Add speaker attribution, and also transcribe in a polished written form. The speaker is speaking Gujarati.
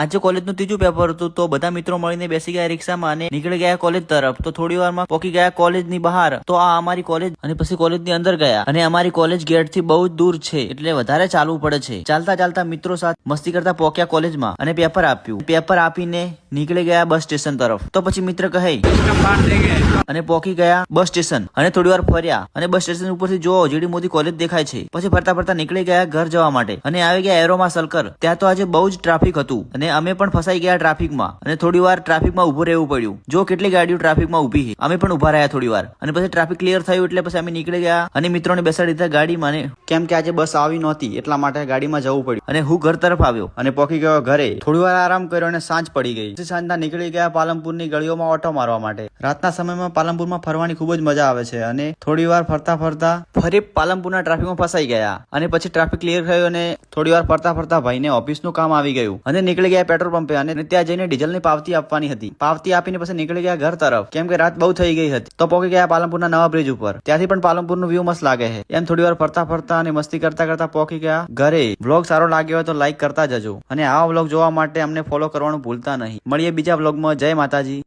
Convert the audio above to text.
Speaker 1: આજે કોલેજનું ત્રીજું પેપર હતું તો બધા મિત્રો મળીને બેસી ગયા રિક્ષામાં અને નીકળી ગયા કોલેજ તરફ. તો થોડી વારમાં પહોંચી ગયા કોલેજની બહાર. તો આ અમારી કોલેજ અને પછી કોલેજની અંદર ગયા અને અમારી કોલેજ ગેટથી બહુ જ દૂર છે એટલે વધારે ચાલવું પડે છે. ચાલતા ચાલતા મિત્રો સાથે મસ્તી કરતા પહોંચ્યા કોલેજમાં અને પેપર આપ્યું. પેપર આપીને નીકળી ગયા બસ સ્ટેશન તરફ. તો પછી મિત્ર કહે અને પહોંચી ગયા બસ સ્ટેશન અને થોડી વાર ફર્યા અને બસ સ્ટેશન ઉપરથી જો જીડી મોદી કોલેજ દેખાય છે. પછી ફરતા ફરતા નીકળી ગયા ઘર જવા માટે અને આવી ગયા એરોમા સર્કલ. ત્યાં તો આજે બહુ જ ટ્રાફિક હતું અને અમે પણ ફસાઈ ગયા ટ્રાફિકમાં અને થોડી વાર ટ્રાફિકમાં ઉભું રહેવું પડ્યું. જો કેટલી ગાડીઓ ટ્રાફિકમાં ઉભી છે. અમે પણ ઉભા રહ્યા થોડી વાર અને પછી ટ્રાફિક ક્લિયર થયું એટલે પછી અમે નીકળી ગયા અને મિત્રોને બેસાડી દીધા ગાડીમાં. કેમ કે આજે બસ આવી નહોતી એટલા માટે ગાડીમાં જવું પડ્યું અને હું ઘર તરફ આવ્યો અને પહોંચી ગયો ઘરે. થોડી વાર આરામ કર્યો અને સાંજ પડી ગઈ. પછી સાંજના નીકળી ગયા પાલનપુરની ગળીઓમાં ઓટો મારવા માટે. રાતના સમયમાં પાલનપુરમાં ફરવાની ખૂબ જ મજા આવે છે અને થોડી વાર ફરતા ફરતા ફરી પાલનપુરના ટ્રાફિકમાં ફસાઈ ગયા અને પછી ટ્રાફિક ક્લિયર થયો અને થોડી વાર ફરતા ફરતા ભાઈને ઓફિસનું કામ આવી ગયું અને નીકળી ગયા પેટ્રોલ પંપે અને ત્યાં જઈને ડીઝલની પાવતી આપવાની હતી. પાવતી આપીને પછી નીકળી ગયા ઘર તરફ કેમ કે રાત બહુ થઈ ગઈ હતી. તો પહોંચી ગયા પાલનપુરના નવા બ્રિજ ઉપર. ત્યાંથી પણ પાલનપુરનું વ્યૂ મસ્ત લાગે છે. એમ થોડી વાર ફરતા ફરતા અને મસ્તી કરતા કરતા પહોંચી ગયા ઘરે. વ્લોગ સારો લાગ્યો હોય તો લાઈક કરતા જજો અને આવા વ્લોગ જોવા માટે અમને ફોલો કરવાનું ભૂલતા નહીં. મળીએ બીજા વ્લોગમાં. જય માતાજી.